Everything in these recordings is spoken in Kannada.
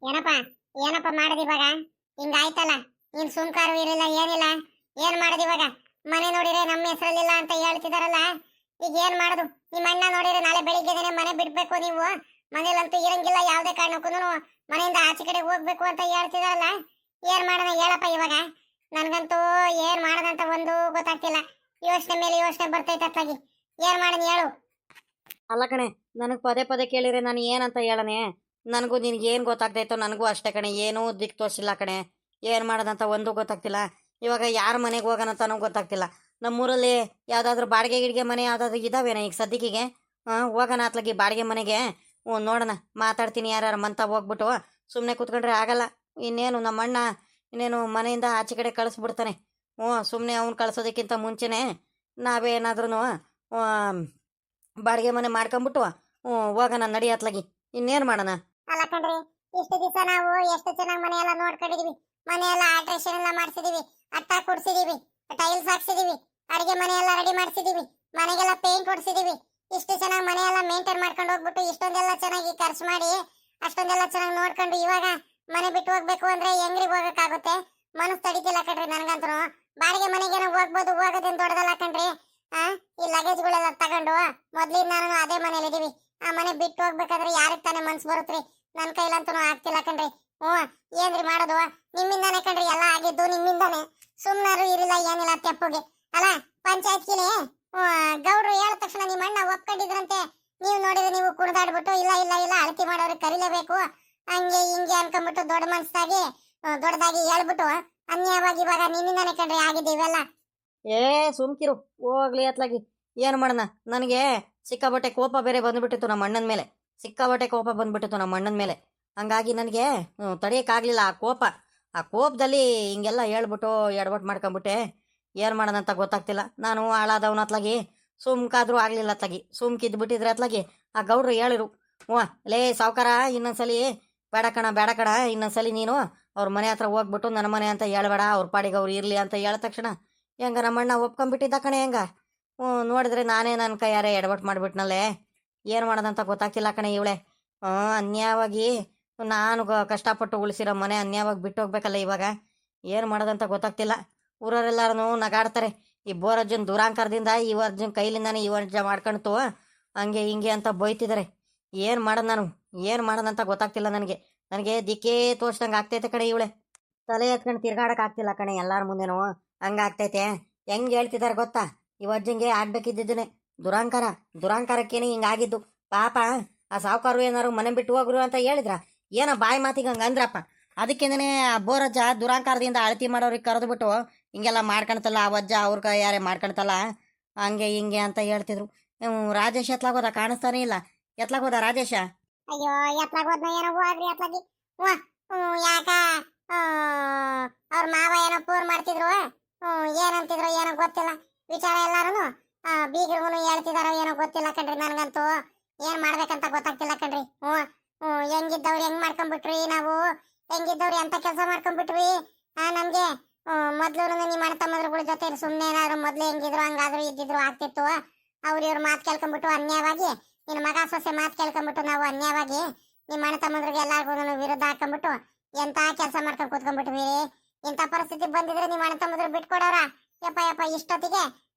ಏನಪ್ಪ ಏನಪ್ಪ ಮಾಡದ್ ಇವಾಗ? ಹಿಂಗಾಯ್ತಲ್ಲ, ನೀನ್ ಸುಮ್ಕಾರು ಇರಲಿಲ್ಲ ಏನಿಲ್ಲ. ಏನ್ ಮಾಡದ್ ಇವಾಗ? ಮನೆ ನೋಡಿದ್ರೆ ನಮ್ಮ ಹೆಸರಲ್ಲಿಲ್ಲ ಅಂತ ಹೇಳ್ತಿದಾರಲ್ಲ, ಈಗ ಏನ್ ಮಾಡುದು? ನಿಮ್ಮ ಅಣ್ಣ ನೋಡಿದ್ರೆ ನಾಳೆ ಬೆಳಿಗ್ಗೆದೇನೆ ಮನೆ ಬಿಡ್ಬೇಕು, ನೀವು ಮನೇಲಂತೂ ಇರಂಗಿಲ್ಲ, ಯಾವ್ದೇ ಕಾರಣಕ್ಕೂ ಮನೆಯಿಂದ ಆಚೆ ಕಡೆ ಹೋಗ್ಬೇಕು ಅಂತ ಹೇಳ್ತಿದಾರಲ್ಲ. ಏನ್ ಮಾಡೋಣ ಹೇಳಪ್ಪ ಇವಾಗ? ನನ್ಗಂತೂ ಏನ್ ಮಾಡದಂತ ಒಂದು ಗೊತ್ತಾಗ್ತಿಲ್ಲ. ಯೋಚನೆ ಮೇಲೆ ಯೋಚನೆ ಬರ್ತೈತೆ ಅತ್ಲಾಗಿ. ಏನ್ ಮಾಡೋಣ ಹೇಳು? ಅಲ್ಲ ಕಣೆ, ನನಗೆ ಪದೇ ಪದೇ ಕೇಳಿದ್ರೆ ನಾನು ಏನಂತ ಹೇಳನೆ? ನನಗೂ ನಿನ್ಗೆ ಏನು ಗೊತ್ತಾಗ್ತೈತೋ ನನಗೂ ಅಷ್ಟೇ ಕಣೆ, ಏನೂ ದಿಕ್ ತೋರಿಸಿಲ್ಲ ಕಣೆ. ಏನು ಮಾಡೋದಂತ ಒಂದು ಗೊತ್ತಾಗ್ತಿಲ್ಲ. ಇವಾಗ ಯಾರ ಮನೆಗೆ ಹೋಗೋಣಂತನೂ ಗೊತ್ತಾಗ್ತಿಲ್ಲ. ನಮ್ಮೂರಲ್ಲಿ ಯಾವುದಾದ್ರೂ ಬಾಡಿಗೆ ಗಿಡಿಗೆ ಮನೆ ಯಾವುದಾದ್ರೂ ಇದಾವೇನ ಈಗ ಸದ್ಯಕ್ಕೆ? ಹೋಗೋಣ ಅತ್ಲಾಗಿ ಬಾಡಿಗೆ ಮನೆಗೆ. ನೋಡೋಣ, ಮಾತಾಡ್ತೀನಿ ಯಾರು ಮಂತ ಹೋಗ್ಬಿಟ್ಟು. ಸುಮ್ಮನೆ ಕೂತ್ಕೊಂಡ್ರೆ ಆಗಲ್ಲ. ಇನ್ನೇನು ನಮ್ಮ ಅಣ್ಣ ಇನ್ನೇನು ಮನೆಯಿಂದ ಆಚೆ ಕಡೆ ಕಳಿಸ್ಬಿಡ್ತಾನೆ. ಸುಮ್ಮನೆ ಅವ್ನು ಕಳ್ಸೋದಕ್ಕಿಂತ ಮುಂಚೆನೇ ನಾವೇನಾದ್ರೂ ಬಾಡಿಗೆ ಮನೆ ಮಾಡ್ಕೊಂಬಿಟ್ಟು ಹೋಗೋಣ ನಡಿ ಅತ್ಲಾಗಿ. ಇನ್ನೇನು ಮಾಡೋಣ? ಅಲ್ಲ ಕಣ್ರಿ, ಇಷ್ಟು ದಿವಸ ನಾವು ಎಷ್ಟು ಚೆನ್ನಾಗಿ ಮನೆ ಎಲ್ಲ ನೋಡ್ಕೊಂಡಿದೀವಿ. ಮನೆ ಎಲ್ಲ ಆಲ್ಟ್ರೇಷನ್ ಎಲ್ಲ ಮಾಡ್ಸಿದೀವಿ, ಅಟ್ಟ ಕೊಡ್ಸಿದೀವಿ, ಟೈಲ್ಸ್ ಹಾಕ್ಸಿದೀವಿ, ಅಡಿಗೆ ಮನೆ ಎಲ್ಲ ರೆಡಿ ಮಾಡ್ಸಿದೀವಿ, ಮನೆಗೆಲ್ಲ ಪೇಂಟ್ ಹೊಡ್ಸಿದೀವಿ. ಇಷ್ಟು ಚೆನ್ನಾಗಿ ಮನೆ ಎಲ್ಲ ಮೇಂಟೈನ್ ಮಾಡ್ಕೊಂಡು ಹೋಗ್ಬಿಟ್ಟು ಇಷ್ಟೊಂದೆಲ್ಲ ಚೆನ್ನಾಗಿ ಖರ್ಚು ಮಾಡಿ ಅಷ್ಟೊಂದೆಲ್ಲ ಚೆನ್ನಾಗಿ ನೋಡ್ಕೊಂಡು ಇವಾಗ ಮನೆ ಬಿಟ್ಟು ಹೋಗ್ಬೇಕು ಅಂದ್ರೆ ಹೆಂಗ್ರಿ ಹೋಗಕ್ಕಾಗುತ್ತೆ? ಮನಸ್ಸು ತಡಿತಿಲ್ಲ ಕಣ್ರಿ ನನ್ಗಂತೂ. ಬಾಡಿಗೆ ಮನೆಗೇನೋ ಹೋಗ್ಬೋದು, ಹೋಗೋದೇನು ದೊಡ್ಡದಲ್ಲ ಕಣ್ರಿ. ಈ ಲಗೇಜ್ಗಳೆಲ್ಲ ತಗೊಂಡು ಮೊದ್ಲಿಂದ ನಾನು ಅದೇ ಮನೇಲಿ ಇದೀವಿ. ಆ ಮನೆ ಬಿಟ್ಟು ಹೋಗ್ಬೇಕಾದ್ರೆ ಯಾರಿಗೆ ತಾನೇ ಮನ್ಸು ಬರುತ್ತ್ರಿ? ನನ್ನ ಕೈಲಂತೂ ಆಗ್ತಿಲ್ಲ ಕಣ್ರಿ. ಏನ್ರಿ ಮಾಡೋದು? ನಿಮ್ಮಿಂದಾನೆ ಕಣ್ರಿ ಎಲ್ಲ ಆಗಿದ್ದು, ನಿಮ್ಮಿಂದಾನೆ. ಸುಮ್ನಾರು ಇರಿಲ್ಲ ಏನಿಲ್ಲ ತೆಪ್ಪುಗೆ ಅಲ್ಲ. ಪಂಚಾಯತ್ಗಿನೇ ಗೌಡ್ರು ಹೇಳಿದ ತಕ್ಷಣ ನಿಮ್ಮ ಅಣ್ಣ ಒಪ್ಕೊಂಡಿದ್ರಂತೆ. ನೀವು ನೋಡಿದ್ರೆ ನೀವು ಕುಣಿದಾಡ್ಬಿಟ್ಟು ಇಲ್ಲ ಇಲ್ಲ ಇಲ್ಲ ಅಳತಿ ಮಾಡೋರಿಗೆ ಕರಿಲೇಬೇಕು ಹಂಗೆ ಹಿಂಗೆ ಅನ್ಕೊಂಡ್ಬಿಟ್ಟು ದೊಡ್ಡ ಮನ್ಸಾಗಿ ದೊಡ್ಡದಾಗಿ ಹೇಳ್ಬಿಟ್ಟು ಅನ್ಯವಾಗಿ ಇವಾಗ ನಿನ್ನಿಂದಾನೆ ಕಣ್ರಿ ಆಗಿದ್ದು ಇವೆಲ್ಲ. ಏ ಸುಮ್ಕಿರು, ಹೋಗ್ಲಿ ಅತ್ಲಾಗಿ. ಏನು ಮಾಡೋಣ? ನನಗೆ ಸಿಕ್ಕಾಬಟ್ಟೆ ಕೋಪ ಬೇರೆ ಬಂದ್ಬಿಟ್ಟಿತ್ತು ನಮ್ಮ ಅಣ್ಣನ ಮೇಲೆ. ಸಿಕ್ಕಾಬಟ್ಟೆ ಕೋಪ ಬಂದ್ಬಿಟ್ಟಿತ್ತು ನಮ್ಮ ಅಣ್ಣನ ಮೇಲೆ. ಹಂಗಾಗಿ ನನಗೆ ತಡೆಯೋಕ್ಕಾಗಲಿಲ್ಲ ಆ ಕೋಪ. ಆ ಕೋಪದಲ್ಲಿ ಹಿಂಗೆಲ್ಲ ಹೇಳ್ಬಿಟ್ಟು ಎಡವಟ್ಟು ಮಾಡ್ಕೊಂಬಿಟ್ಟೆ. ಏನು ಮಾಡೋಣ ಅಂತ ಗೊತ್ತಾಗ್ತಿಲ್ಲ. ನಾನು ಹಾಳಾದವನ ಅತ್ಲಾಗಿ. ಸುಮ್ಕಾದ್ರೂ ಆಗಲಿಲ್ಲ ಅತ್ಲಾಗಿ. ಸುಮ್ಕಿದ್ಬಿಟ್ಟಿದ್ರೆ ಅತ್ಲಾಗಿ ಆ ಗೌಡ್ರು ಹೇಳಿರು, ಲೇ ಸಾವ್ಕಾರ, ಇನ್ನೊಂದ್ಸಲಿ ಬೇಡ ಕಣ ಬೇಡ ಕಣ, ಇನ್ನೊಂದ್ಸಲಿ ನೀನು ಅವ್ರ ಮನೆ ಹತ್ರ ಹೋಗ್ಬಿಟ್ಟು ನನ್ನ ಮನೆ ಅಂತ ಹೇಳ್ಬೇಡ, ಅವ್ರ ಪಾಡಿಗೆ ಅವ್ರು ಇರಲಿ ಅಂತ ಹೇಳಿದ ತಕ್ಷಣ ಹೆಂಗ ನಮ್ಮಣ್ಣ ಒಪ್ಕೊಂಡ್ಬಿಟ್ಟಿದ್ದ ಕಣೆ. ಹೆಂಗ ನೋಡಿದ್ರೆ ನಾನೇ ನನ್ನ ಕೈಯಾರೆ ಎಡವಟ್ಟು ಮಾಡಿಬಿಟ್ನಲ್ಲೇ. ಏನು ಮಾಡೋದಂತ ಗೊತ್ತಾಗ್ತಿಲ್ಲ ಕಣೆ ಇವಳೆ. ಅನ್ಯಾಯವಾಗಿ ನಾನು ಕಷ್ಟಪಟ್ಟು ಉಳಿಸಿರೋ ಮನೆ ಅನ್ಯಾಯವಾಗಿ ಬಿಟ್ಟು ಹೋಗ್ಬೇಕಲ್ಲ ಇವಾಗ. ಏನು ಮಾಡೋದಂತ ಗೊತ್ತಾಗ್ತಿಲ್ಲ. ಊರವರೆಲ್ಲರೂ ನಗಾಡ್ತಾರೆ, ಈ ಬೋರಜ್ಜನ ದುರಾಂಕಾರದಿಂದ ಈ ಅರ್ಜುನ್ ಕೈಲಿಂದಾನೆ ಈ ವರ್ಜ ಮಾಡ್ಕೊಳ್ತು ಹಂಗೆ ಹಿಂಗೆ ಅಂತ ಬೈತಿದ್ದಾರೆ. ಏನು ಮಾಡೋದು ನಾನು? ಏನು ಮಾಡೋದಂತ ಗೊತ್ತಾಗ್ತಿಲ್ಲ ನನಗೆ. ನನಗೆ ದಿಕ್ಕೇ ತೋರ್ಸ್ದಂಗೆ ಆಗ್ತೈತೆ ಕಣೆ ಇವಳೆ. ತಲೆ ಎತ್ಕೊಂಡು ತಿರ್ಗಾಡಕ್ಕೆ ಆಗ್ತಿಲ್ಲ ಕಣೆ ಎಲ್ಲರ ಮುಂದೆನೂ. ಹಂಗಾಗ್ತೈತೆ. ಹೆಂಗೆ ಹೇಳ್ತಿದ್ದಾರೆ ಗೊತ್ತಾ? ಈ ಅಜ್ಜಂಗೆ ಆಗ್ಬೇಕಿದ್ದೇನೆ ದುರಾಂಕಾರ. ದುರಾಂಕಾರಕ್ಕೇನೆ ಹಿಂಗಾಗಿದ್ದು. ಪಾಪ ಆ ಸಾವುಕಾರು ಏನಾರು ಮನೆ ಬಿಟ್ಟು ಹೋಗ್ರು ಅಂತ ಹೇಳಿದ್ರ? ಏನೋ ಬಾಯಿ ಮಾತಿಗೆ ಹಂಗೆ ಅಂದ್ರಪ್ಪ. ಅದಕ್ಕೇನೆ ಆ ಬೋರಜ್ಜ ದುರಾಂಕಾರದಿಂದ ಅಳತಿ ಮಾಡೋರಿಗೆ ಕರೆದುಬಿಟ್ಟು ಹಿಂಗೆಲ್ಲ ಮಾಡ್ಕೊಳ್ತಲ್ಲ ಆ ಅಜ್ಜ, ಅವ್ರ ಯಾರೇ ಮಾಡ್ಕೊಳ್ತಲ್ಲ ಹಂಗೆ ಹಿಂಗೆ ಅಂತ ಹೇಳ್ತಿದ್ರು. ರಾಜೇಶ್ ಎತ್ಲಾಗೋದ? ಕಾಣಿಸ್ತಾನೆ ಇಲ್ಲ. ಎತ್ಲಾಗೋದ ರಾಜೇಶ? ಅಯ್ಯೋ ಎತ್ಲಾಗ ಹೋದ್ನ ಏನೋ ಹೋಗ್ರಿ ಎತ್ಲಾಗಿ. ಯಾಕ ಅವ್ರ ಮಾವ ಏನೋ ಪೂರ್ ಮಾಡ್ತಿದ್ರು, ಏನಂತಿದ್ರು ಏನೋ ಗೊತ್ತಿಲ್ಲ. ವಿಚಾರ ಎಲ್ಲಾರು ಬೀಗರಿಗೂ ಹೇಳ್ತಿದಾರೋ ಏನೋ ಗೊತ್ತಿಲ್ಲ ಕಣ್ರಿ. ನನ್ಗಂತೂ ಏನ್ ಮಾಡ್ಬೇಕಂತ ಗೊತ್ತಾಗ್ತಿಲ್ಲ ಕಣ್ರಿ. ಹೆಂಗಿದ್ದವ್ರು ಹೆಂಗ್ ಮಾಡ್ಕೊಂಡ್ಬಿಟ್ರಿ, ನಾವು ಹೆಂಗಿದ್ದವ್ರು ಎಂತ ಕೆಲಸ ಮಾಡ್ಕೊಂಡ್ಬಿಟ್ರಿ. ನಮ್ಗೆ ಮೊದ್ಲು ನಿಮ್ಮ ಅಣ್ಣ ತಮ್ಮದ್ರ ಜೊತೆ ಸುಮ್ಮನೆ ಏನಾದ್ರು ಮೊದ್ಲು ಹೆಂಗಿದ್ರು ಹಂಗಾದ್ರು ಇದ್ದಿದ್ರು ಆಗ್ತಿತ್ತು. ಅವ್ರ ಇವ್ರ ಮಾತು ಕೇಳ್ಕೊಂಡ್ಬಿಟ್ಟು ಅನ್ಯಾಯವಾಗಿ, ನಿನ್ನ ಮಗ ಸೊಸೆ ಮಾತು ಕೇಳ್ಕೊಂಡ್ಬಿಟ್ಟು ನಾವು ಅನ್ಯಾಯವಾಗಿ ನಿಮ್ಮ ಅಣ್ಣ ತಮ್ಮದ್ರಿಗೆ ಎಲ್ಲಾರ್ಗು ವಿರುದ್ಧ ಹಾಕೊಂಡ್ಬಿಟ್ಟು ಎಂತ ಕೆಲಸ ಮಾಡ್ಕೊಂಡು ಕೂತ್ಕೊಂಡ್ಬಿಟ್ವಿ. ಇಂಥ ಪರಿಸ್ಥಿತಿ ಬಂದಿದ್ರೆ ನಿಮ್ಮ ಅಣ್ಣ ತಮ್ಮದ್ರು ಬಿಟ್ಕೊಡೋರ? ಯಪ್ಪ ಯಪ್ಪ, ಇಷ್ಟೊತ್ತಿಗೆ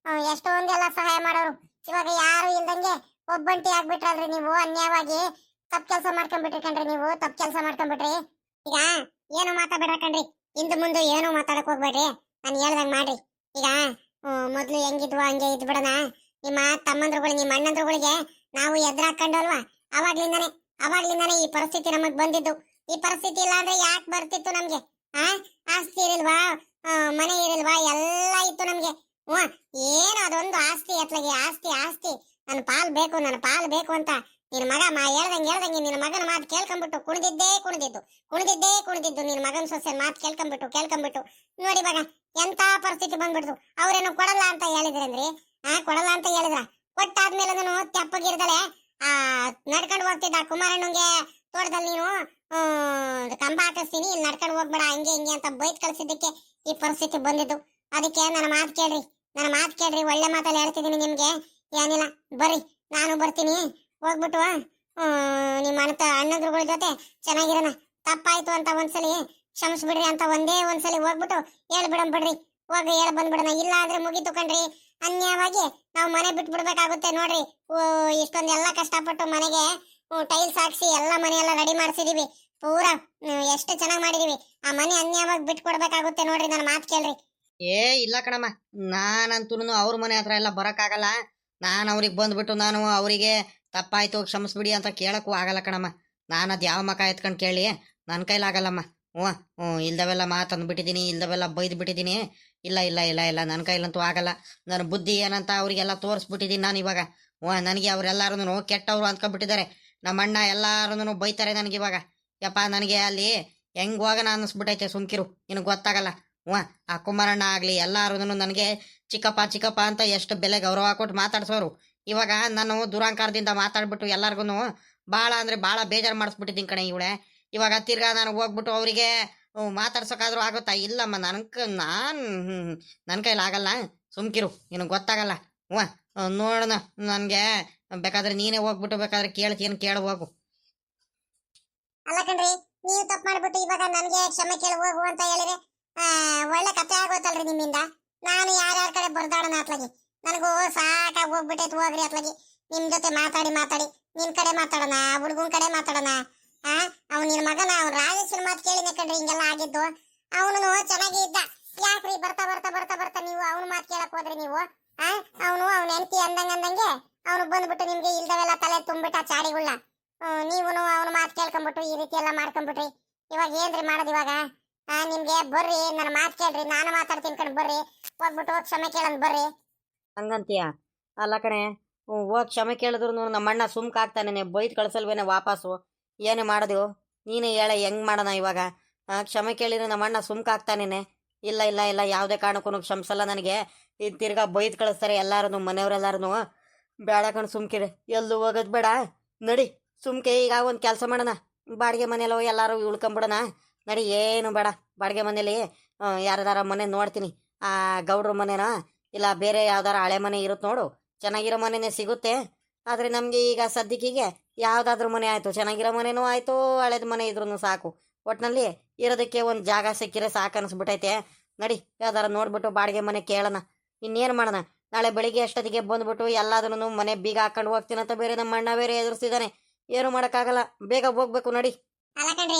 ಎಷ್ಟೊಂದೆಲ್ಲ ಸಹಾಯ ಮಾಡೋರು. ಇವಾಗ ಯಾರು ಇಲ್ದಂಗೆ ಒಬ್ಬಂಟಿ ಆಗ್ಬಿಟ್ರಲ್ರಿ ನೀವು. ಅನ್ಯಾಯವಾಗಿ ತಪ್ಪು ಕೆಲಸ ಮಾಡ್ಕೊಂಡ್ಬಿಟ್ರಿ ಕಣ್ರಿ. ನೀವು ತಪ್ಪು ಕೆಲಸ ಮಾಡ್ಕೊಂಡ್ಬಿಟ್ರಿ. ಈಗ ಏನು ಮಾತಾಡ್ಬೇಡ ಕಣ್ರಿ, ಇಂದು ಮುಂದೆ ಏನು ಮಾತಾಡಕ್ ಹೋಗ್ಬೇಡ್ರಿ. ನಾನು ಹೇಳ್ದಂಗ್ ಮಾಡ್ರಿ. ಈಗ ಮೊದ್ಲು ಹೆಂಗಿದ್ವು ಹಂಗೆ ಇದ್ಬಿಡೋಣ. ನಿಮ್ಮ ತಮ್ಮಂದ್ರುಗಳು ನಿಮ್ಮ ಅಣ್ಣಂದ್ರುಗಳಿಗೆ ನಾವು ಎದುರು ಹಾಕೊಂಡಲ್ವಾ, ಅವಾಗ್ಲಿಂದಾನೆ ಈ ಪರಿಸ್ಥಿತಿ ನಮಗ್ ಬಂದಿದ್ದು. ಈ ಪರಿಸ್ಥಿತಿ ಇಲ್ಲ ಅಂದ್ರೆ ಯಾಕೆ ಬರ್ತಿತ್ತು ನಮ್ಗೆ? ಆಸ್ತಿ ಇರಲ್ವಾ, ಮನೆ ಇರಲ್ವಾ, ಎಲ್ಲ ಇತ್ತು ನಮ್ಗೆ. ಏನು ಅದೊಂದು ಆಸ್ತಿ ಎತ್ಲಾಗಿ, ಆಸ್ತಿ ಆಸ್ತಿ ನನ್ನ ಪಾಲ್ ಬೇಕು, ನನ್ನ ಪಾಲ್ ಬೇಕು ಅಂತ ನಿನ್ನ ಮಗ ಹೇಳ್ದಂಗೆ ನಿನ್ನ ಮಗನ ಮಾತು ಕೇಳ್ಕೊಂಡ್ಬಿಟ್ಟು ಕುಣಿದಿದ್ದು ನಿನ್ನ ಮಗನ ಸೊಸೆ ಮಾತು ಕೇಳ್ಕೊಂಡ್ಬಿಟ್ಟು ನೋಡಿ ಇವಾಗ ಎಂತ ಪರಿಸ್ಥಿತಿ ಬಂದ್ಬಿಡ್ತು. ಅವ್ರೇನು ಕೊಡಲ್ಲ ಅಂತ ಹೇಳಿದ್ರಂದ್ರಿ? ಕೊಡಲ್ಲ ಅಂತ ಹೇಳಿದ್ರ? ಕೊಟ್ಟಾದ್ಮೇಲೆ ಅದನ್ನು ತೆಪ್ಪಗಿರ್ದಲೆ ನಡ್ಕೊಂಡು ಹೋಗ್ತಿದ್ದ ಕುಮಾರಣ್ಣಂಗೆ ತೋಟದಲ್ಲಿ ನೀನು ಕಂಬ ಹಾಕಿಸ್ತೀನಿ, ಇಲ್ಲಿ ನಡ್ಕೊಂಡು ಹೋಗ್ಬೇಡ ಹಂಗೆ ಹಿಂಗೆ ಅಂತ ಬೈತ್ ಕಳ್ಸಿದ್ದಕ್ಕೆ ಈ ಪರಿಸ್ಥಿತಿ ಬಂದಿದ್ದು. ಅದಕ್ಕೆ ನನ್ನ ಮಾತು ಕೇಳ್ರಿ, ಒಳ್ಳೆ ಮಾತಲ್ಲಿ ಹೇಳ್ತಿದ್ದೀನಿ ನಿಮ್ಗೆ. ಏನಿಲ್ಲ ಬರ್ರಿ, ನಾನು ಬರ್ತೀನಿ. ಹೋಗ್ಬಿಟ್ಟು ನಿಮ್ಮ ಅಣ್ಣಂದ್ರುಗಳ ಜೊತೆ ಚೆನ್ನಾಗಿರೋಣ. ತಪ್ಪಾಯ್ತು ಅಂತ ಒಂದ್ಸಲಿ ಕ್ಷಮಿಸ್ಬಿಡ್ರಿ ಅಂತ ಒಂದೇ ಒಂದ್ಸಲಿ ಹೋಗ್ಬಿಟ್ಟು ಹೇಳ್ಬಿಡಂ ಬಿಡ್ರಿ. ಹೋಗಿ ಹೇಳ ಬಂದ್ಬಿಡೋಣ. ಇಲ್ಲ ಅಂದ್ರೆ ಮುಗೀತು ಕಣ್ರಿ. ಅನ್ಯವಾಗಿ ನಾವು ಮನೆ ಬಿಟ್ಬಿಡ್ಬೇಕಾಗುತ್ತೆ ನೋಡ್ರಿ. ಇಷ್ಟೊಂದೆಲ್ಲ ಕಷ್ಟಪಟ್ಟು ಮನೆಗೆ ಟೈಲ್ಸ್ ಹಾಕ್ಸಿ ಎಲ್ಲ ಮನೆ ಎಲ್ಲ ರೆಡಿ ಮಾಡಿಸಿದೀವಿ. ಪೂರಾ ಎಷ್ಟು ಚೆನ್ನಾಗಿ ಮಾಡಿದೀವಿ. ಆ ಮನೆ ಅನ್ಯವಾಗಿ ಬಿಟ್ಕೊಡ್ಬೇಕಾಗುತ್ತೆ ನೋಡ್ರಿ. ನನ್ನ ಮಾತು ಕೇಳ್ರಿ. ಏ ಇಲ್ಲ ಕಣಮ್ಮ, ನಾನಂತೂ ಅವ್ರ ಮನೆ ಹತ್ರ ಎಲ್ಲ ಬರೋಕ್ಕಾಗಲ್ಲ. ನಾನು ಅವ್ರಿಗೆ ಬಂದ್ಬಿಟ್ಟು ನಾನು ಅವರಿಗೆ ತಪ್ಪಾಯ್ತು ಕ್ಷಮಿಸ್ಬಿಡಿ ಅಂತ ಕೇಳಕ್ಕೂ ಆಗಲ್ಲ ಕಣಮ್ಮ. ನಾನು ಅದು ಯಾವ ಮಕ ಎತ್ಕೊಂಡು ಕೇಳಿ ನನ್ನ ಕೈಲಾಗಲ್ಲಮ್ಮ. ಹ್ಞೂ ಇಲ್ದವೆಲ್ಲ ಮಾತು ಅಂದ್ಬಿಟ್ಟಿದ್ದೀನಿ, ಇಲ್ದವೆಲ್ಲ ಬೈದು ಬಿಟ್ಟಿದ್ದೀನಿ. ಇಲ್ಲ ಇಲ್ಲ ಇಲ್ಲ ಇಲ್ಲ ನನ್ನ ಕೈಲಂತೂ ಆಗಲ್ಲ. ನನ್ನ ಬುದ್ಧಿ ಏನಂತ ಅವರಿಗೆಲ್ಲ ತೋರಿಸ್ಬಿಟ್ಟಿದ್ದೀನಿ ನಾನು ಇವಾಗ. ನನಗೆ ಅವರೆಲ್ಲರೂ ಕೆಟ್ಟವರು ಅಂದ್ಕೊಂಡ್ಬಿಟ್ಟಿದ್ದಾರೆ. ನಮ್ಮ ಅಣ್ಣ ಎಲ್ಲರೂ ಬೈತಾರೆ ನನಗಿವಾಗ. ಯಪ್ಪ ನನಗೆ ಅಲ್ಲಿ ಹೆಂಗೆ ಹೋಗೋಣ ಅನ್ನಿಸ್ಬಿಟ್ಟೈತೆ. ಸುಮ್ಕಿರು, ನಿನಗೆ ಗೊತ್ತಾಗಲ್ಲ. ಆ ಕುಮಾರಣ್ಣ ಆಗಲಿ ಎಲ್ಲರೂ ನನಗೆ ಚಿಕ್ಕಪ್ಪ ಚಿಕ್ಕಪ್ಪ ಅಂತ ಎಷ್ಟು ಬೆಲೆ ಗೌರವ ಕೊಟ್ಟು ಮಾತಾಡ್ಸೋರು. ಇವಾಗ ನಾನು ದುರಾಂಕಾರದಿಂದ ಮಾತಾಡ್ಬಿಟ್ಟು ಎಲ್ಲರಿಗೂ ಭಾಳ ಅಂದರೆ ಭಾಳ ಬೇಜಾರು ಮಾಡಿಸ್ಬಿಟ್ಟಿದ್ದೀನಿ ಕಣೆ ಇವಳೆ. ಇವಾಗ ತಿರ್ಗಾ ನಾನು ಹೋಗ್ಬಿಟ್ಟು ಅವರಿಗೆ ಮಾತಾಡ್ಸೋಕ್ಕಾದ್ರೂ ಆಗುತ್ತಾ? ಇಲ್ಲಮ್ಮ, ನನ್ನ ಕೈಲಾಗಲ್ಲ. ಸುಮ್ಕಿರು, ನಿನಗೆ ಗೊತ್ತಾಗಲ್ಲ. ನೋಡೋಣ, ನನಗೆ ಬೇಕಾದ್ರೆ ನೀನೇ ಹೋಗ್ಬಿಟ್ಟು ಬೇಕಾದ್ರೆ ಕೇಳ್ತೀನಿ, ಕೇಳು ಹೋಗು. ಅಲ್ಲ ಕಣ್ರಿ, ನೀವು ತಪ್ಪು ಮಾಡ್ಬಿಟ್ಟು ಇವಾಗ ನನಗೆ ಕ್ಷಮೆ ಕೇಳಿ ಹೋಗು ಅಂತ ಹೇಳಿದ್ರೆ ಒಳ್ಳೆ ಕತೆ ಆಗೋತಲ್ರಿ ನಿಮ್ಮಿಂದ. ನಾನು ಯಾರ್ಯಾರ ಕಡೆ ಬರ್ದಾಡೋಣ ಅತ್ಲಾಗಿ. ನನಗೂ ಸಾಕಾಗಿ ಹೋಗ್ಬಿಟ್ಟೈತೆ. ಹೋಗ್ರಿ ಅತ್ಲಾಗಿ. ನಿಮ್ ಜೊತೆ ಮಾತಾಡಿ ಮಾತಾಡಿ ನಿನ್ ಕಡೆ ಮಾತಾಡೋಣ, ಹುಡುಗನ ಕಡೆ ಮಾತಾಡೋಣ. ಅವ್ನು ನಿನ್ ಮಗನ ಅವ್ನು ರಾಜೇಶ್ವರ ಮಾತು ಕೇಳಿನೇ ಕಣ್ರಿ ಹಿಂಗೆಲ್ಲ ಆಗಿದ್ದು. ಅವನು ಚೆನ್ನಾಗಿ ಇದ್ದ. ಯಾಕ್ರಿ ಬರ್ತಾ ಬರ್ತಾ ಬರ್ತಾ ಬರ್ತಾ ನೀವು ಅವನ ಮಾತು ಕೇಳಕ್ ಹೋದ್ರಿ ನೀವು? ಅವನು ಅವ್ನ ಹೆಂಡತಿ ಅಂದಂಗೆ ಅವನು ಬಂದ್ಬಿಟ್ಟು ನಿಮ್ಗೆ ಇಲ್ದವೆಲ್ಲ ತಲೆ ತುಂಬಿಟ್ಟ ಚಾಡಿಗುಳ್ಳ. ನೀವುನು ಅವನ ಮಾತು ಕೇಳ್ಕೊಂಡ್ಬಿಟ್ಟು ಈ ರೀತಿ ಎಲ್ಲ ಮಾಡ್ಕೊಂಡ್ಬಿಟ್ರಿ. ಇವಾಗ ಏನ್ರಿ ಮಾಡೋದು ಇವಾಗ? ನಿಮ್ಗೆ ಬರ್ರಿ, ನನ್ನ ಮಾತು ಕೇಳ್ರಿ, ನಾನು ಮಾತಾಡ್ತೀನಿ ಕಣ್. ಬರ್ರಿ, ಹೋಗ್ಬಿಟ್ಟು ಕ್ಷಮೆ ಕೇಳಂದ್ ಬರ್ರಿ. ಹಂಗಂತೀಯ? ಅಲ್ಲ ಕಣೆ, ಹೋಗಿ ಕ್ಷಮೆ ಕೇಳಿದ್ರು ನಮ್ಮಣ್ಣ ಸುಮ್ಕಾಗ್ತಾನೆ, ಬೈದು ಕಳ್ಸಲ್ವೇನೆ ವಾಪಸ್ಸು. ಏನೇ ಮಾಡೋದು ನೀನೇ ಹೇಳ, ಹೆಂಗ್ ಮಾಡೋಣ ಇವಾಗ? ಕ್ಷಮೆ ಕೇಳಿದ್ರೆ ನಮ್ಮಣ್ಣ ಸುಮ್ಕಾಗ್ತಾನೇನೆ? ಇಲ್ಲ ಇಲ್ಲ ಇಲ್ಲ, ಯಾವುದೇ ಕಾರಣಕ್ಕೂ ಕ್ಷಮಿಸಲ್ಲ ನನಗೆ. ಇದು ತಿರ್ಗಾ ಬೈದು ಕಳಿಸ್ತಾರೆ ಎಲ್ಲಾರು, ಮನೆಯವರೆಲ್ಲರೂ. ಬೇಡ ಕಣ್, ಸುಮ್ಕಿರೆ, ಎಲ್ಲೂ ಹೋಗೋದು ಬೇಡ. ನಡಿ ಸುಮ್ಕೆ ಈಗ ಒಂದು ಕೆಲಸ ಮಾಡೋಣ. ಬಾಡಿಗೆ ಮನೇಲೋ ಎಲ್ಲರೂ ಉಳ್ಕೊಂಬಿಡೋಣ. ನಡಿ, ಏನು ಬೇಡ. ಬಾಡಿಗೆ ಮನೇಲಿ ಯಾರ್ದಾರ ಮನೆ ನೋಡ್ತೀನಿ. ಆ ಗೌಡ್ರ ಮನೆನೋ ಇಲ್ಲ ಬೇರೆ ಯಾವ್ದಾರ ಹಳೆ ಮನೆ ಇರುತ್ತೆ ನೋಡು. ಚೆನ್ನಾಗಿರೋ ಮನೆನೇ ಸಿಗುತ್ತೆ. ಆದರೆ ನಮಗೆ ಈಗ ಸದ್ಯಕ್ಕೀಗೆ ಯಾವುದಾದ್ರೂ ಮನೆ ಆಯಿತು, ಚೆನ್ನಾಗಿರೋ ಮನೆನೂ ಆಯಿತು, ಹಳೇದು ಮನೆ ಇದ್ರೂ ಸಾಕು. ಒಟ್ಟಿನಲ್ಲಿ ಇರೋದಕ್ಕೆ ಒಂದು ಜಾಗ ಸಿಕ್ಕಿರೆ ಸಾಕು ಅನಿಸ್ಬಿಟ್ಟೈತೆ. ನಡಿ, ಯಾವ್ದಾರ ನೋಡ್ಬಿಟ್ಟು ಬಾಡಿಗೆ ಮನೆ ಕೇಳೋಣ. ಇನ್ನೇನು ಮಾಡೋಣ? ನಾಳೆ ಬೆಳಿಗ್ಗೆ ಅಷ್ಟೊತ್ತಿಗೆ ಬಂದ್ಬಿಟ್ಟು ಎಲ್ಲಾದ್ರೂ ಮನೆ ಬೀಗ ಹಾಕೊಂಡು ಹೋಗ್ತೀನಂತ ಬೇರೆ ನಮ್ಮ ಅಣ್ಣ ಬೇರೆ ಎದುರಿಸಿದಾನೆ. ಏನು ಮಾಡೋಕ್ಕಾಗಲ್ಲ, ಬೇಗ ಹೋಗ್ಬೇಕು. ನಡಿ. ಅಲ್ಲ ಕಣ್ರಿ,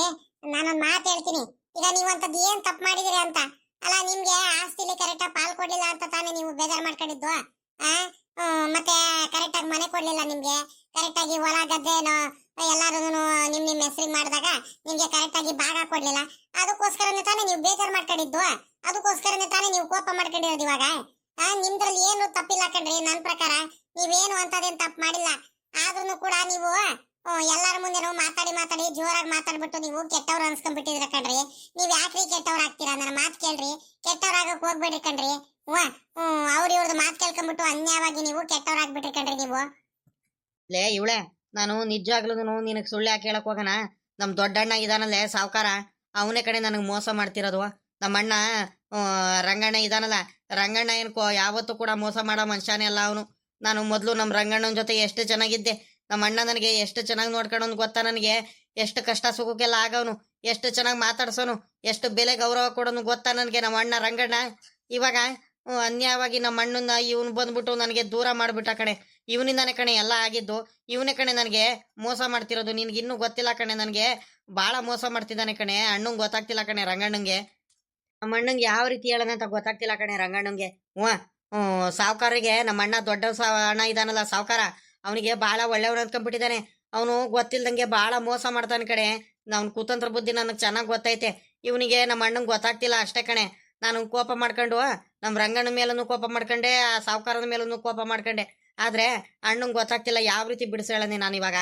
ನಾನೊಂದು ಮಾತು ಹೇಳ್ತೀನಿ. ಈಗ ನೀವಂತದ್ದು ಏನ್ ತಪ್ಪು ಮಾಡಿದಿರಿ ಅಂತ. ಅಲ್ಲ, ನಿಮ್ಗೆ ಆಸ್ತಿಲಿ ಕರೆಕ್ಟಾಗಿ ಪಾಲ್ ಕೊಡ್ಲಿಲ್ಲ ಅಂತ ತಾನೇ ನೀವು ಬೇಜಾರು ಮಾಡ್ಕೊಂಡಿದ್ದು? ಮತ್ತೆ ಕರೆಕ್ಟಾಗಿ ಮನೆ ಕೊಡ್ಲಿಲ್ಲ ನಿಮ್ಗೆ, ಕರೆಕ್ಟಾಗಿ ಹೊಲ ಗದ್ದೆನೋ ಎಲ್ಲಾರು ನಿಮ್ ಹೆಸರಿಗೆ ಮಾಡಿದಾಗ ನಿಮ್ಗೆ ಕರೆಕ್ಟಾಗಿ ಭಾಗ ಕೊಡ್ಲಿಲ್ಲ. ಅದಕ್ಕೋಸ್ಕರನೇ ತಾನೇ ನೀವು ಬೇಜಾರು ಮಾಡ್ಕೊಂಡಿದ್ದು. ಅದಕ್ಕೋಸ್ಕರನೇ ತಾನೇ ನೀವು ಕೋಪ ಮಾಡ್ಕೊಂಡಿರೋದು ಇವಾಗ. ನಿಮ್ದ್ರಲ್ಲಿ ಏನು ತಪ್ಪಿಲ್ಲ ಕಣ್ರಿ. ನನ್ನ ಪ್ರಕಾರ ನೀವೇನು ಅಂತದೇನು ತಪ್ಪು ಮಾಡಿಲ್ಲ. ಆದ್ರೂ ಕೂಡ ನೀವು ಎಲ್ಲಾರ ಮುಂದೆ ಮಾತಾಡಿ ಮಾತಾಡಿ ಜೋರಾಗಿ ಮಾತಾಡ್ಬಿಟ್ಟು ನೀವು ಕೆಟ್ಟವ್ರು ಅನ್ಸ್ಕೊಂಡ್ಬಿಟ್ಟಿದ್ರ ಕಣ್ರಿ. ನೀವ್ ಯಾಕ್ರಿ ಕೆಟ್ಟವ್ರು ಆಗ್ತೀರಾ? ನನ್ನ ಮಾತು ಕೇಳ್ರಿ, ಕೆಟ್ಟವ್ರಾಗಕ್ ಹೋಗ್ಬೇಡ್ರಿ ಕಣ್ರಿ. ಅವ್ರ ಇವ್ರದ್ದು ಮಾತು ಕೇಳ್ಕೊಂಡ್ಬಿಟ್ಟು ಅನ್ಯಾಯವಾಗಿ ನೀವು ಕೆಟ್ಟವ್ರಾಗ್ಬಿಟ್ರಿ ಕಣ್ರಿ ನೀವು. ಲೇ ಇವಳೆ, ನಾನು ನಿಜವಾಗ್ಲೂ ನಿನಗೆ ಸುಳ್ಳು ಯಾಕೆ ಹೇಳಕ್ ಹೋಗೋಣ? ನಮ್ಮ ದೊಡ್ಡಣ್ಣ ಇದಾನಲ್ಲೇ ಸಾವ್ಕಾರ, ಅವನೇ ಕಡೆ ನನಗೆ ಮೋಸ ಮಾಡ್ತಿರೋದು. ನಮ್ಮಣ್ಣ ರಂಗಣ್ಣ ಇದಾನಲ್ಲ, ರಂಗಣ್ಣ ಏನ್ಕೋ ಯಾವತ್ತೂ ಕೂಡ ಮೋಸ ಮಾಡೋ ಮನುಷ್ಯನೇ ಅಲ್ಲ ಅವನು. ನಾನು ಮೊದಲು ನಮ್ಮ ರಂಗಣ್ಣನ ಜೊತೆ ಎಷ್ಟು ಚೆನ್ನಾಗಿದ್ದೆ. ನಮ್ಮ ಅಣ್ಣ ನನಗೆ ಎಷ್ಟು ಚೆನ್ನಾಗಿ ನೋಡ್ಕೊಳ್ಳೋನು ಗೊತ್ತಾ? ನನಗೆ ಎಷ್ಟು ಕಷ್ಟ ಸುಖಕ್ಕೆಲ್ಲ ಆಗವನು, ಎಷ್ಟು ಚೆನ್ನಾಗಿ ಮಾತಾಡ್ಸೋನು, ಎಷ್ಟು ಬೆಲೆ ಗೌರವ ಕೊಡೋನು ಗೊತ್ತಾ ನನಗೆ ನಮ್ಮ ಅಣ್ಣ ರಂಗಣ್ಣ. ಇವಾಗ ಅನ್ಯಾಯವಾಗಿ ನಮ್ಮ ಅಣ್ಣನ ಇವನು ಬಂದ್ಬಿಟ್ಟು ನನಗೆ ದೂರ ಮಾಡಿಬಿಟ್ಟ ಕಣೆ. ಇವನಿಂದಾನೆ ಕಣೆ ಎಲ್ಲ ಆಗಿದ್ದು. ಇವನೇ ಕಣೆ ನನಗೆ ಮೋಸ ಮಾಡ್ತಿರೋದು. ನಿನ್ಗೆ ಇನ್ನೂ ಗೊತ್ತಿಲ್ಲ ಕಣೆ, ನನಗೆ ಭಾಳ ಮೋಸ ಮಾಡ್ತಿದ್ದಾನೆ ಕಣೆ. ಅಣ್ಣಂಗೆ ಗೊತ್ತಾಗ್ತಿಲ್ಲ ಕಣೆ ರಂಗಣ್ಣಂಗೆ. ನಮ್ಮ ಅಣ್ಣಂಗೆ ಯಾವ ರೀತಿ ಹೇಳೋಣ ಅಂತ ಗೊತ್ತಾಗ್ತಿಲ್ಲ ಕಣೆ ರಂಗಣ್ಣಂಗೆ. ಸಾವ್ಕಾರಿಗೆ ನಮ್ಮ ಅಣ್ಣ ದೊಡ್ಡ ಅಣ್ಣ ಇದಾನಲ್ಲ ಸಾವ್ಕಾರ, ಅವನಿಗೆ ಭಾಳ ಒಳ್ಳೆಯವ್ರು ಅಂದ್ಕೊಂಡ್ಬಿಟ್ಟಿದ್ದಾನೆ. ಅವನು ಗೊತ್ತಿಲ್ದಂಗೆ ಭಾಳ ಮೋಸ ಮಾಡ್ತಾನೆ ಕಣೆ. ಅವ್ನ ಕುತಂತ್ರ ಬುದ್ಧಿ ನನಗೆ ಚೆನ್ನಾಗಿ ಗೊತ್ತೈತೆ. ಇವನಿಗೆ ನಮ್ಮ ಅಣ್ಣಂಗೆ ಗೊತ್ತಾಗ್ತಿಲ್ಲ ಅಷ್ಟೇ ಕಣೆ. ನಾನು ಕೋಪ ಮಾಡ್ಕೊಂಡು ನಮ್ಮ ರಂಗಣ್ಣ ಮೇಲೂ ಕೋಪ ಮಾಡ್ಕೊಂಡೆ, ಆ ಸಾವ್ಕಾರದ ಮೇಲೂ ಕೋಪ ಮಾಡ್ಕೊಂಡೆ. ಆದ್ರೆ ಅಣ್ಣಂಗೆ ಗೊತ್ತಾಗ್ತಿಲ್ಲ ಯಾವ ರೀತಿ ಬಿಡಿಸೇಳನೆ ನಾನು ಇವಾಗ.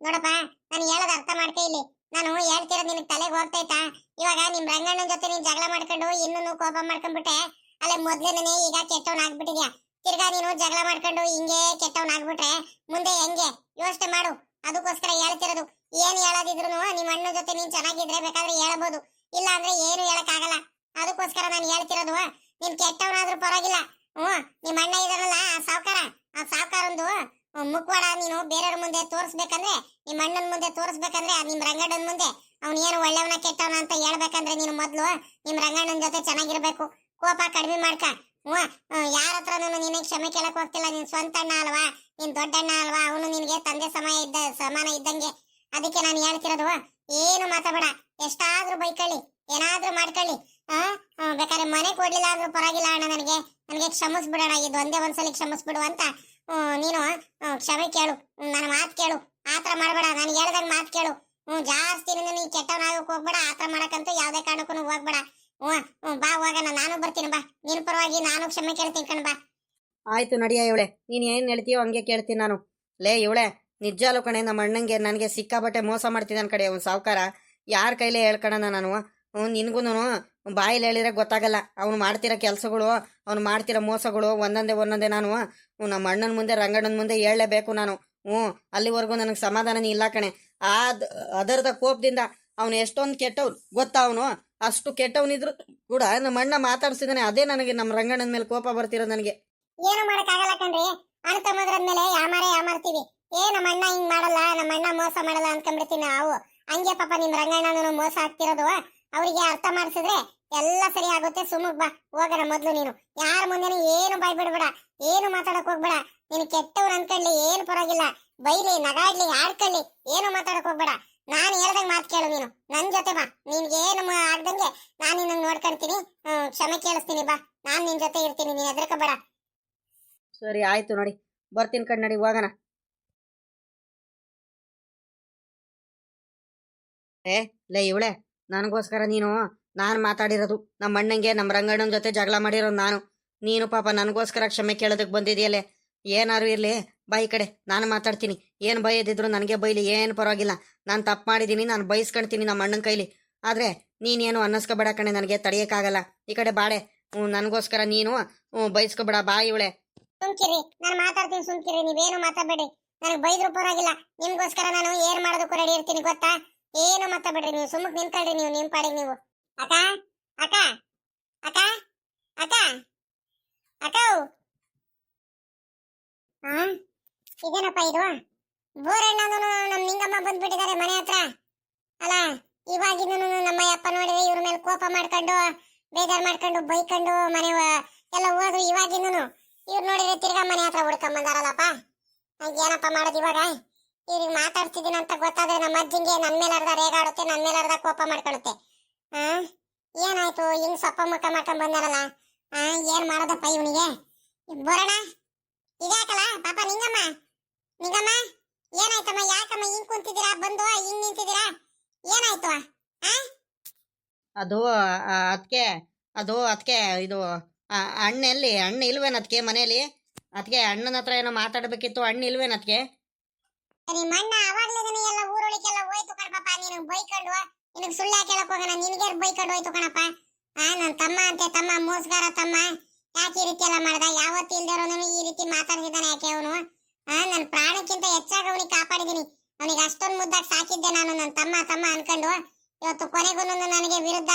ನೋಡಪ್ಪ, ನಾನು ಹೇಳೋದು ಅರ್ಥ ಮಾಡ್ಕೊ ಇಲ್ಲಿ. ನಾನು ಹೇಳ್ತಿರೋದು ನಿನಗೆ ತಲೆಗೆ ಹೋಗ್ತೈತಾ? ಇವಾಗ ನಿಮ್ ರಂಗಣ್ಣನ ಜೊತೆ ನೀನ್ ಜಗಳ ಮಾಡ್ಕೊಂಡು ಇನ್ನೂ ಕೋಪ ಮಾಡ್ಕೊಂಡ್ಬಿಟ್ಟೆ. ಅಲ್ಲೇ ಮೊದ್ಲೇನೇ ಈಗ ಕೆಟ್ಟವನ್ ಆಗ್ಬಿಟ್ಟಿದ್ಯಾ. ತಿರ್ಗಾ ನೀನು ಜಗಳ ಮಾಡ್ಕೊಂಡು ಹಿಂಗೆ ಕೆಟ್ಟವನ್ ಆಗ್ಬಿಟ್ರೆ ಮುಂದೆ ಹೆಂಗೆ ಯೋಚನೆ ಮಾಡು. ಅದಕ್ಕೋಸ್ಕರ ಹೇಳ್ತಿರೋದು. ಏನ್ ಹೇಳೋದಿದ್ರು ನಿಮ್ಮ ಅಣ್ಣನ ಜೊತೆ ನೀನ್ ಚೆನ್ನಾಗಿದ್ರೆ ಬೇಕಾದ್ರೆ ಹೇಳ್ಬೋದು, ಇಲ್ಲ ಅಂದ್ರೆ ಏನು ಹೇಳಕ್ ಆಗಲ್ಲ. ಅದಕ್ಕೋಸ್ಕರ ನಾನು ಹೇಳ್ತಿರೋದು, ನೀನ್ ಕೆಟ್ಟವನಾದ್ರೂ ಪರವಾಗಿಲ್ಲ. ನಿಮ್ಮ ಅಣ್ಣ ಇದಾರಲ್ಲ ಸಾವ್ಕಾರ, ಆ ಸಾವ್ಕಾರೊಂದು ಮುಖವಾಡ ನೀನು ಬೇರೆಯವ್ರ ಮುಂದೆ ತೋರಿಸ್ಬೇಕಂದ್ರೆ, ನಿಮ್ಮ ಅಣ್ಣನ ಮುಂದೆ ತೋರಿಸ್ಬೇಕಂದ್ರೆ ನಿಮ್ ರಂಗಣ್ಣನ ಮುಂದೆ ಅವನೇನು ಒಳ್ಳೆಯವನ ಕೆಟ್ಟವನ ಅಂತ ಹೇಳ್ಬೇಕಂದ್ರೆ ನೀನು ಮೊದ್ಲು ನಿಮ್ ರಂಗಣ್ಣನ ಜೊತೆ ಚೆನ್ನಾಗಿರ್ಬೇಕು. ಕೋಪ ಕಡಿಮೆ ಮಾಡ್ಕ. ಯಾರ ಹತ್ರನೂ ನಿನಗೆ ಕ್ಷಮೆ ಕೇಳಕ್ ಹೋಗ್ತಿಲ್ಲ. ನಿನ್ ಸ್ವಂತ ಅಣ್ಣ ಅಲ್ವಾ, ನಿನ್ ದೊಡ್ಡಣ್ಣ ಅಲ್ವಾ, ಅವನು ನಿನ್ಗೆ ತಂದೆ ಸಮಾನ ಇದ್ದಂಗೆ. ಅದಕ್ಕೆ ನಾನು ಹೇಳ್ತಿರೋದು, ಏನು ಮಾತಾಡಬೇಡ. ಎಷ್ಟಾದ್ರೂ ಬೈಕೊಳ್ಳಿ, ಏನಾದ್ರೂ ಮಾಡ್ಕೊಳ್ಳಿ. ಬೇಕಾದ್ರೆ ಮನೆ ಕೊಡ್ಲಿಲ್ಲ ಆದ್ರೂ ಪರವಾಗಿಲ್ಲ ಅಣ್ಣ, ನನಗೆ ಕ್ಷಮಿಸ್ಬಿಡೋಣ, ಇದು ಒಂದೇ ಒಂದ್ಸಲಿ ಕ್ಷಮಿಸ್ಬಿಡು ಅಂತ ನೀನು ಕ್ಷಮೆ ಕೇಳು, ನನ್ನ ಮಾತು ಕೇಳು. ಆತರ ಮಾಡಬೇಡ, ನಾನು ಹೇಳ್ದಂಗ್ ಮಾತು ಕೇಳು. ಜಾಸ್ತಿ ನೀನು ಕೆಟ್ಟವನಾಗಕ್ ಹೋಗ್ಬೇಡ. ಆತರ ಮಾಡಕ್ಕಂತೂ ಯಾವ್ದೇ ಕಾರಣಕ್ಕೂ ಹೋಗ್ಬೇಡ. ಬಾ ಹೋಗೋಣ, ನಾನು ಬರ್ತೀನಿ. ಬಾ, ನಿನ್ ಪರವಾಗಿ ನಾನು ಕ್ಷಮೆ ಕೇಳ್ತೀನಿ ಕಣ್. ಬಾ. ಆಯ್ತು ನಡಿಯ ಇವಳೆ, ನೀನು ಏನು ಹೇಳ್ತೀಯೋ ಹಂಗೆ ಕೇಳ್ತೀನಿ ನಾನು. ಲೇ ಇವಳೆ, ನಿಜಾಲು ಕಣೆ, ನಮ್ಮ ಅಣ್ಣಂಗೆ ನನಗೆ ಸಿಕ್ಕಾಬಟ್ಟೆ ಮೋಸ ಮಾಡ್ತಿದ್ದಾನ ಕಡೆ ಅವ್ನು ಸಾವುಕಾರ. ಯಾರ ಕೈಲೇ ಹೇಳ್ಕೊಳಣ ನಾನು? ನಿನ್ಗೂ ಬಾಯಲ್ಲಿ ಹೇಳಿದ್ರೆ ಗೊತ್ತಾಗಲ್ಲ. ಅವ್ನು ಮಾಡ್ತಿರೋ ಕೆಲಸಗಳು, ಅವ್ನು ಮಾಡ್ತಿರೋ ಮೋಸಗಳು ಒಂದೊಂದೇ ನಾನು ನಮ್ಮ ಅಣ್ಣನ ಮುಂದೆ, ರಂಗಣ್ಣನ ಮುಂದೆ ಹೇಳಲೇಬೇಕು ನಾನು. ಅಲ್ಲಿವರೆಗೂ ನನಗೆ ಸಮಾಧಾನನೇ ಇಲ್ಲ ಕಣೆ. ಅದರದ ಕೋಪದಿಂದ ಅವನು ಎಷ್ಟೊಂದು ಕೆಟ್ಟವ್ನು ಗೊತ್ತಾ? ಅವನು ಅಷ್ಟು ಕೆಟ್ಟವನಿದ್ರು ಕೂಡ ನಮ್ಮ ಅಣ್ಣ ಮಾತಾಡ್ಸಿದಾನೆ. ಅದೇ ನನಗೆ ನಮ್ಮ ರಂಗಣ್ಣನ ಮೇಲೆ ಕೋಪ ಬರ್ತಿರೋದು ನನಗೆ. ಏನು ಮಾಡಕ್ಕಾಗಲ್ಲ ಕಣ್ರಿ, ಅಣ್ಣ ತಮ್ಮದ್ರದ್ಮೇಲೆ ಯಾಮಾರ್ತೀವಿ. ನಮ್ಮ ಅಣ್ಣ ಹಿಂಗ್ ಮಾಡಲ್ಲ, ನಮ್ಮ ಅಣ್ಣ ಮೋಸ ಮಾಡಲ್ಲ ಅನ್ಕೊಂಡ್ಬಿಡ್ತೀವಿ ನಾವು. ಹಂಗೆ ಪಾಪ ನಿಮ್ ರಂಗಣ್ಣನೂ ಮೋಸ ಆಗ್ತಿರೋದು. ಅವರಿಗೆ ಅರ್ಥ ಮಾಡಿಸಿದ್ರೆ ಎಲ್ಲ ಸರಿ ಆಗುತ್ತೆ. ಸುಮಗ್ ಬಾ ಹೋಗೋಣ. ಮೊದ್ಲು ನೀನು ಯಾರ ಮುಂದೆನೂ ಏನು ಬಾಯ್ ಬಿಡ್ಬೇಡ, ಏನು ಮಾತಾಡಕ್ ಹೋಗ್ಬೇಡ. ನೀನು ಕೆಟ್ಟವ್ರು ಅನ್ಕೊಳ್ಳಿ, ಏನು ಪರವಾಗಿಲ್ಲ. ಬೈಲಿ, ನಗಾಡ್ಲಿ, ಆಡ್ಕೊಳ್ಳಿ, ಏನು ಮಾತಾಡಕ್ ಹೋಗ್ಬೇಡ. ನಾನು ಹೇಳ್ದಂಗ್ ಮಾತು ಕೇಳು. ನೀನು ನನ್ ಜೊತೆ ಬಾ, ನಿನ್ಗೆ ಏನು ಆಗ್ದಂಗೆ ನಾನು ನಿನ್ನ ನೋಡ್ಕೊಂತೀನಿ, ಕ್ಷಮೆ ಕೇಳಿಸ್ತೀನಿ. ಬಾ, ನಾನ್ ನಿನ್ ಜೊತೆ ಇರ್ತೀನಿ, ನೀನ್ ಹೆದರ್ಕೋಬೇಡ. ಸರಿ ಆಯ್ತು ನೋಡಿ, ಬರ್ತೀನಿ ಕಣ್, ನಡಿ ಹೋಗೋಣ. ಲೇ ಇವಳೆ, ನನಗೋಸ್ಕರ ನಾನು ಮಾತಾಡಿರೋದು ನಮ್ಮ ಅಣ್ಣಂಗೆ, ನಮ್ಮ ರಂಗಣ್ಣನ ಜೊತೆ ಜಗಳ ಮಾಡಿರೋದು ನಾನು. ನೀನು ಪಾಪ ನನಗೋಸ್ಕರ ಕ್ಷಮೆ ಕೇಳೋದಕ್ಕೆ ಬಂದಿದೆಯಲ್ಲೇ. ಏನಾರು ಇರಲಿ, ಬಾ ಈ ಕಡೆ, ನಾನು ಮಾತಾಡ್ತೀನಿ. ಏನು ಬೈಯದಿದ್ರು ನನಗೆ ಬೈಲಿ, ಏನು ಪರವಾಗಿಲ್ಲ. ನಾನು ತಪ್ಪು ಮಾಡಿದ್ದೀನಿ, ನಾನು ಬೈಸ್ಕೊಳ್ತೀನಿ ನಮ್ಮ ಅಣ್ಣನ ಕೈಲಿ. ಆದರೆ ನೀನೇನು ಅನ್ನಿಸ್ಕೋಬೇಡ ಕಣೆ, ನನಗೆ ತಡೆಯೋಕ್ಕಾಗಲ್ಲ. ಈ ಕಡೆ ಬಾಡೆ, ನನಗೋಸ್ಕರ ನೀನು ಬೈಸ್ಕೊಬೇಡ. ಬಾ ಇವಳೆ. ಸುಮ್ಕಿರಿ, ನಾನು ಮಾತಾಡ್ತೀನಿ, ಸುಮ್ಕಿರಿ, ನೀವೇನು ಮಾತಾಡಬೇಡಿ. ನನಗೆ ಬೈದ್ರು ಪರವಾಗಿಲ್ಲ, ನಿಮ್ಗೋಸ್ಕರ ನಾನು ಏನ್ ಮಾಡೋದಕ್ಕೂ ರೆಡಿ ಇರ್ತೀನಿ ಗೊತ್ತಾ. ಏನು ಮಾತಾಡ್ಬೇಡ್ರಿ, ನೀವು ಸುಮ್ಮನೆ ನಿಂತ್ಕೊಳ್ರಿ. ನೀವು ನಿಮ್ ಪಾಡಿಗೆ ನೀವು. ಅಕ್ಕ ಅಕ್ಕ ಅಕ್ಕ ಅಕ್ಕ ಅಕ್ಕ ಇದೇನಪ್ಪ ಇದು? ಬೋರಣ್ಣನು ನಮ್ ನಿಂಗಮ್ಮ ಬಂದ್ಬಿಟ್ಟಿದ್ದಾರೆ ಮನೆ ಹತ್ರ. ಅಲ್ಲ, ಇವಾಗಿನೂ ನಮ್ಮ ಅಪ್ಪ ನೋಡಿದ್ರೆ ಇವ್ರ ಮೇಲೆ ಕೋಪ ಮಾಡ್ಕೊಂಡು, ಬೇಜಾರ್ ಮಾಡ್ಕೊಂಡು, ಬೈಕೊಂಡು ಮನೆ ಎಲ್ಲ ಹೋದ್ರು. ಇವಾಗಿನೂ ಇವ್ರು ನೋಡಿದ್ರೆ ತಿರ್ಗಾ ಮನೆ ಹತ್ರ ಹುಡ್ಕೊಂಬಂದಾರಲ್ಲಪ್ಪ. ಏನಪ್ಪ ಮಾಡೋದು ಇವಾಗ? ಇವ್ರಿಗೆ ಮಾತಾಡ್ತಿದ್ದೀನಿ ಅಂತ ಗೊತ್ತಾದ್ರೆ ನಮ್ಮ ಅಜ್ಜಿಂಗೆ ನನ್ ಮೇಲೆ ಅರ್ಧ ರೇಗಾಡುತ್ತೆ, ನನ್ ಮೇಲೆ ಅರ್ಧ ಕೋಪ ಮಾಡ್ಕೊಳುತ್ತೆ. ಏನಾಯ್ತು ಹಿಂಗ್ ಸೊಪ್ಪ ಮುಖ ಮಾಡ್ಕೊಂಡ್ ಬಂದಾರಲ್ಲ? ಏನ್ ಮಾಡೋದಪ್ಪ ಇವನಿಗೆ? ಬರೋಣ, ಇದ್ಯಾಕಲ್ಲ ಪಾಪ? ನಿಂಗಮ್ಮ ಏನಾಯ್ತಮ್ಮ? ಯಾಕಮ್ಮ ಹಿಂಗ್ ಕುಂತಿದ್ದೀರಾ? ಬಂದು ಹಿಂಗ್ ನಿಂತಿದ್ದೀರಾ? ಏನಾಯ್ತು? ಅದು ಅದಕ್ಕೆ ಇದು ಅಣ್ಣ ಇಲ್ವೇನ ಅದಕ್ಕೆ ಮನೇಲಿ? ಅದಕ್ಕೆ ಅಣ್ಣನ ಹತ್ರ ಏನೋ ಮಾತಾಡ್ಬೇಕಿತ್ತು. ಅಣ್ಣ ಇಲ್ವೇನ ಅದಕ್ಕೆ? ನಿಮ್ಮ ಅಣ್ಣ ಅವಾಗ್ಲೇನೆ ಎಲ್ಲ ಊರೊಳಗೆಲ್ಲ ಹೋಯ್ತು ಕಣಪ್ಪ. ನೀನು ಬೈಕೊಂಡು ನಿನಗೆ ಸುಳ್ಳು ಕೇಳಕ್ ಹೋಗೋಣ, ನಿನಗೆ ಬೈಕೊಂಡು ಹೋಯ್ತು ಕಣಪ್ಪ. ನನ್ನ ತಮ್ಮ ಅಂತೆ, ತಮ್ಮ ಮೋಸಗಾರ ತಮ್ಮ. ಯಾಕೆ ಈ ರೀತಿ ಎಲ್ಲ ಮಾಡ್ದ? ಯಾವತ್ತು ಇಲ್ದಿರೋನು ಈ ರೀತಿ ಮಾತಾಡ್ತಿದ್ದಾನೆ ಯಾಕೆ ಅವನು? ನನ್ನ ಪ್ರಾಣಕ್ಕಿಂತ ಹೆಚ್ಚಾಗಿ ಅವನಿಗೆ ಕಾಪಾಡಿದೀನಿ. ಅವನಿಗೆ ಅಷ್ಟೊಂದು ಮುದ್ದಾಗಿ ಸಾಕಿದ್ದೆ ನಾನು, ನನ್ನ ತಮ್ಮ ಅನ್ಕೊಂಡು. ಇವತ್ತು ಕೊನೆಗೂ ನನಗೆ ವಿರುದ್ಧ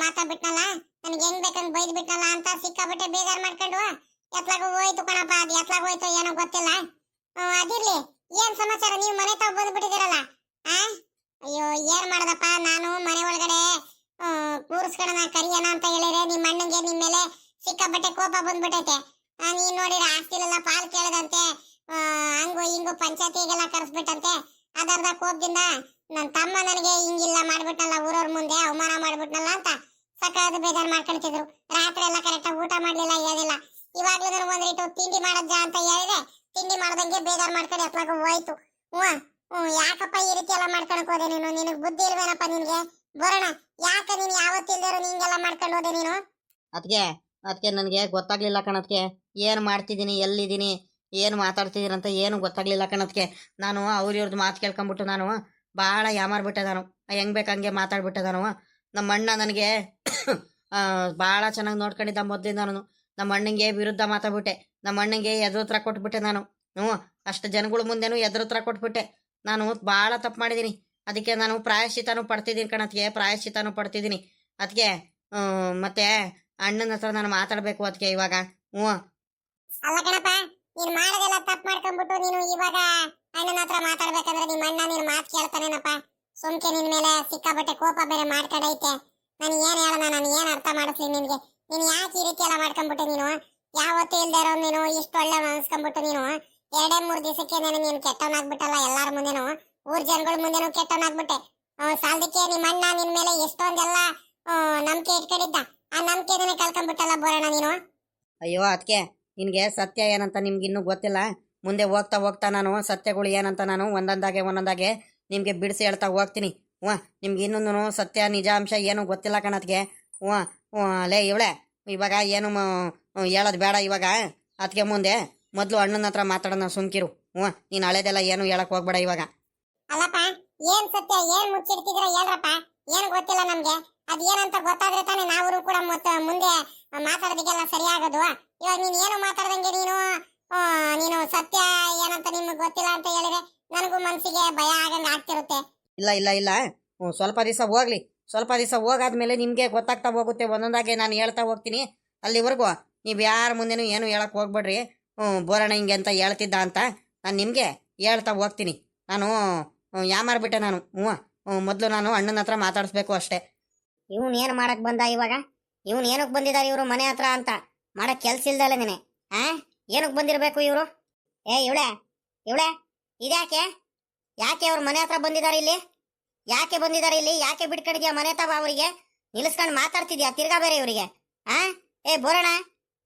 ಮಾತಾಡ್ಬಿಟ್ನಲ್ಲ, ನನಗೆ ಹೆಂಗ್ ಬೇಕಂಗ್ ಬೈದ್ ಬಿಟ್ನಲ್ಲ ಅಂತ ಸಿಕ್ಕಾಬಿಟ್ಟೆ ಬೇಜಾರ್ ಮಾಡ್ಕೊಂಡು ಎತ್ಲಾಗ ಹೋಯ್ತು ಕಣಪ್ಪ. ಅದು ಎತ್ಲಾಗ ಹೋಯ್ತು ಏನೋ ಗೊತ್ತಿಲ್ಲ. ಅದಿರ್ಲಿ, ಏನ್ ಸಮಾಚಾರ? ನೀವು ಮನೆ ತಾವ್ ಬಂದ್ಬಿಟ್ಟಿದ್ದೀರಲ್ಲ? ಅಯ್ಯೋ, ಏನ್ ಮಾಡದಪ್ಪ, ನಾನು ಮನೆ ಒಳಗಡೆ ಕೂರಿಸ್ಕೊಳ್ಳೋಣ ಕರಿಯೋಣ ಅಂತ ಹೇಳಿದ್ರೆ ನಿಮ್ಮ ಅಣ್ಣಂಗೆ ನಿಮ್ಮ ಮೇಲೆ ಸಿಕ್ಕಾಪಟ್ಟೆ ಕೋಪ ಬಂದ್ಬಿಟ್ಟೈತೆ. ನೀನ್ ನೋಡಿರ ಆಸ್ತಿಲೆಲ್ಲ ಪಾಲ್ ಕೇಳದಂತೆ, ಹಂಗು ಹಿಂಗು ಪಂಚಾಯತಿಗೆಲ್ಲ ಕರೆಸ್ಬಿಟ್ಟಂತೆ. ಅದರ್ಧ ಕೋಪದಿಂದ ನನ್ನ ತಮ್ಮ ನನಗೆ ಹಿಂಗಿಲ್ಲ ಮಾಡ್ಬಿಟ್ನಲ್ಲ, ಊರವ್ರ ಮುಂದೆ ಅವಮಾನ ಮಾಡ್ಬಿಟ್ನಲ್ಲ ಅಂತ ಸಕಾದ ಬೇಜಾರ್ ಮಾಡ್ಕೊಳ್ತಿದ್ರು. ರಾತ್ರಿ ಎಲ್ಲ ಕರೆಕ್ಟಾಗಿ ಊಟ ಮಾಡ್ಲಿಲ್ಲ, ಏನಿಲ್ಲ. ಇವಾಗ್ಲೂ ನನಗೆ ಒಂದ್ರಿಟ್ಟು ತಿಂಡಿ ಮಾಡಜ್ಜ ಅಂತ ಹೇಳಿದ್ರೆ ತಿಂಡಿ ಮಾಡ್ದಂಗೆ ಬೇಜಾರ್ ಮಾಡ್ಕೊಂಡು ಎತ್ಲಾಗ ಹೋಯ್ತು. ಯಾಕಪ್ಪ ಈ ರೀತಿ ಎಲ್ಲ ಮಾಡ್ಕೊಳಕ್ ಹೋದೆ ನೀನು? ನಿನಗ್ ಬುದ್ಧಿ ಇಲ್ವೇನಪ್ಪ ನಿನ್ಗೆ? ಬರೋಣ, ಯಾಕ ನೀನ್ ಯಾವತ್ತಿಲ್ದೇರೋ ಹಿಂಗೆಲ್ಲ ಮಾಡ್ಕೊಂಡು ಹೋದೆ ನೀನು? ಅದಕ್ಕೆ ನನಗೆ ಗೊತ್ತಾಗ್ಲಿಲ್ಲ ಕಣದ್ಕೆ, ಏನು ಮಾಡ್ತಿದ್ದೀನಿ, ಎಲ್ಲಿದ್ದೀನಿ, ಏನು ಮಾತಾಡ್ತಿದ್ದೀನಿ ಅಂತ ಏನು ಗೊತ್ತಾಗ್ಲಿಲ್ಲ ಕಣದ್ಕೆ. ನಾನು ಇವ್ರದ್ದು ಮಾತು ಕೇಳ್ಕೊಂಬಿಟ್ಟು ನಾನು ಭಾಳ ಯಾಮಾರ್ಬಿಟ್ಟೆ. ನಾನು ಹೆಂಗ್ ಬೇಕಂಗೆ ಮಾತಾಡ್ಬಿಟ್ಟೆ. ನಾನು ನಮ್ಮ ಅಣ್ಣ ನನಗೆ ಭಾಳ ಚೆನ್ನಾಗಿ ನೋಡ್ಕೊಂಡಿದ್ದ ಮೊದಲಿಂದ. ನಾನು ನಮ್ಮ ಅಣ್ಣಂಗೆ ವಿರುದ್ಧ ಮಾತಾಡ್ಬಿಟ್ಟೆ, ನಮ್ಮ ಅಣ್ಣಂಗೆ ಎದುರುತ್ರ ಕೊಟ್ಬಿಟ್ಟೆ. ನಾನು ಅಷ್ಟು ಜನಗಳ ಮುಂದೆನೂ ಎದುರುತ್ರ ಕೊಟ್ಬಿಟ್ಟೆ. ನಾನು ಭಾಳ ತಪ್ಪು ಮಾಡಿದ್ದೀನಿ. ಅದಕ್ಕೆ ನಾನು ಪ್ರಾಯಶ್ಚಿತನೂ ಪಡ್ತಿದ್ದೀನಿ ಕಣದ್ಕೆ, ಪ್ರಾಯಶ್ಚಿತನೂ ಪಡ್ತಿದ್ದೀನಿ. ಅದಕ್ಕೆ ಮತ್ತೆ ಅಣ್ಣನ ಹತ್ರ ನಾನು ಮಾತಾಡ್ಬೇಕು ಅದಕ್ಕೆ ಇವಾಗ. ಅಲ್ಲ ಕಣಪ್ಪ, ನೀನ್ ಮಾಡೋದೆಲ್ಲ ತಪ್ಪು ಮಾಡ್ಕೊಂಡ್ಬಿಟ್ಟು ನೀನು ಇವಾಗ ಅಣ್ಣನ ಹತ್ರ ಮಾತಾಡ್ಬೇಕಂದ್ರೆ ನಿಮ್ಮ ಅಣ್ಣ ನೀನ್ ಮಾತು ಕೇಳ್ತಾನೇನಪ್ಪ? ಸುಮ್ಕೆ ನಿನ್ ಮೇಲೆ ಸಿಕ್ಕಾಪಟ್ಟೆ ಕೋಪ ಬೇರೆ ಮಾಡ್ಕೊಂಡೈತೆ. ನಾನು ಏನ್ ಹೇಳೋಣ, ನಾನು ಏನ್ ಅರ್ಥ ಮಾಡಿಸ್ಲಿ ನಿನ್ಗೆ? ನೀನ್ ಯಾಕೆ ಈ ರೀತಿ ಎಲ್ಲ ಮಾಡ್ಕೊಂಡ್ಬಿಟ್ಟೆ ನೀನು? ಯಾವತ್ತೂ ಇಲ್ದೇ ಇರೋ ನೀನು ಇಷ್ಟು ಒಳ್ಳೆ ಅನ್ಸ್ಕೊಂಡ್ಬಿಟ್ಟು ನೀನು 2-3 ದಿವಸಕ್ಕೆ ನೀನು ಕೆಟ್ಟವನಾಗ್ಬಿಟ್ಟಲ್ಲ. ಎಲ್ಲಾರ ಮುಂದೆನು, ಊರ್ ಜನಗಳ ಮುಂದೆನು ಕೆಟ್ಟವನಾಗ್ಬಿಟ್ಟೆ. ಸಾಲದಕ್ಕೆ ನಿಮ್ಮ ಅಣ್ಣ ನಿನ್ ಮೇಲೆ ಎಷ್ಟೊಂದೆಲ್ಲ ನಂಬಿಕೆ ಇಟ್ಕೊಂಡಿದ್ದ. ಆ ನಂಬಿಕೆನೇ ಕಳ್ಕೊಂಡ್ಬಿಟ್ಟಲ್ಲ ಬೋರಣ್ಣ ನೀನು. ಅಯ್ಯೋ ಅದಕ್ಕೆ ನಿನಗೆ ಸತ್ಯ ಏನಂತ ನಿಮ್ಗೆ ಇನ್ನೂ ಗೊತ್ತಿಲ್ಲ. ಮುಂದೆ ಹೋಗ್ತಾ ಹೋಗ್ತಾ ನಾನು ಸತ್ಯಗಳು ಏನಂತ ನಾನು ಒಂದೊಂದಾಗೆ ನಿಮಗೆ ಬಿಡಿಸಿ ಹೇಳ್ತಾ ಹೋಗ್ತೀನಿ. ನಿಮ್ಗೆ ಇನ್ನೊಂದು ಸತ್ಯ ನಿಜಾಂಶ ಏನು ಗೊತ್ತಿಲ್ಲ ಕಣತ್ಗೆ. ಲೇ ಇವಳೆ, ಇವಾಗ ಏನು ಹೇಳೋದು ಬೇಡ ಇವಾಗ. ಅದಕ್ಕೆ ಮುಂದೆ ಮೊದಲು ಅಣ್ಣನ ಹತ್ರ ಮಾತಾಡೋಣ, ಸುಮ್ಕಿರು. ನೀನು ಹಳೇದೆಲ್ಲ ಏನು ಹೇಳಕ್ ಹೋಗ್ಬೇಡ ಇವಾಗ. ಅಲ್ಲಪ್ಪ, ಏನ್ ಸತ್ಯ ಏನ್ ಮುಚ್ಚಿಡ್ತಿದ್ರ ಹೇಳ್ರಪ್ಪ. ಏನ್ ಗೊತ್ತಿಲ್ಲ ನಮ್ಗೆ. ಅದ್ ಏನಂತ ಗೊತ್ತಾದ್ರೆ ತಾನೇ ನಾವು ಕೂಡ ಮುಂದೆ ಮಾತಾಡೋದಕ್ಕೆಲ್ಲ ಸರಿಯಾಗೋದು. ಇವಾಗ ನೀನ್ ಏನು ಮಾತಾಡ್ದಂಗೆ ನೀನು ಸತ್ಯ ಏನಂತ ನಿಮ್ಗೆ ಗೊತ್ತಿಲ್ಲ ಅಂತ ಹೇಳಿದ್ರೆ ನನಗೂ ಮನ್ಸಿಗೆ ಭಯ ಆಗಂಗ ಆಗ್ತಿರುತ್ತೆ. ಇಲ್ಲ ಸ್ವಲ್ಪ ದಿವಸ ಹೋಗ್ಲಿ. ಸ್ವಲ್ಪ ದಿವಸ ಹೋಗಾದ್ಮೇಲೆ ನಿಮಗೆ ಗೊತ್ತಾಗ್ತಾ ಹೋಗುತ್ತೆ. ಒಂದೊಂದಾಗೆ ನಾನು ಹೇಳ್ತಾ ಹೋಗ್ತೀನಿ. ಅಲ್ಲಿವರೆಗೂ ನೀವು ಯಾರ ಮುಂದೆನೂ ಏನು ಹೇಳಕ್ ಹೋಗ್ಬೇಡ್ರಿ. ಬೋರಣ್ಣ ಹಿಂಗೆ ಅಂತ ಹೇಳ್ತಿದ್ದ ಅಂತ ನಾನು ನಿಮಗೆ ಹೇಳ್ತಾ ಹೋಗ್ತೀನಿ. ನಾನು ಯಾಮಾರ್ಬಿಟ್ಟೆ ನಾನು. ಮೊದಲು ನಾನು ಅಣ್ಣನ ಹತ್ರ ಮಾತಾಡಿಸ್ಬೇಕು ಅಷ್ಟೇ. ಇವನು ಏನು ಮಾಡಕ್ ಬಂದ ಇವಾಗ? ಇವನು ಏನಕ್ಕೆ ಬಂದಿದ್ದಾರೆ ಇವರು ಮನೆ ಹತ್ರ ಅಂತ? ಮಾಡಕ್ ಕೆಲ್ಸ ಇಲ್ದಲ್ಲ ನೀನೆ. ಏನಕ್ಕೆ ಬಂದಿರಬೇಕು ಇವರು? ಇವಳೆ ಇದ್ಯಾಕೆ? ಯಾಕೆ ಅವ್ರ ಮನೆ ಹತ್ರ ಬಂದಿದ್ದಾರೆ ಇಲ್ಲಿ? ಯಾಕೆ ಬಂದಿದ್ದಾರೆ ಇಲ್ಲಿ? ಯಾಕೆ ಬಿಟ್ಕೊಂಡಿದ್ಯಾ ಮನೆ ತವ? ಅವರಿಗೆ ನಿಲ್ಲಿಸ್ಕೊಂಡು ಮಾತಾಡ್ತಿದ್ಯಾ ತಿರ್ಗಾ ಬೇರೆ ಇವರಿಗೆ? ಬೋರಣ್ಣ,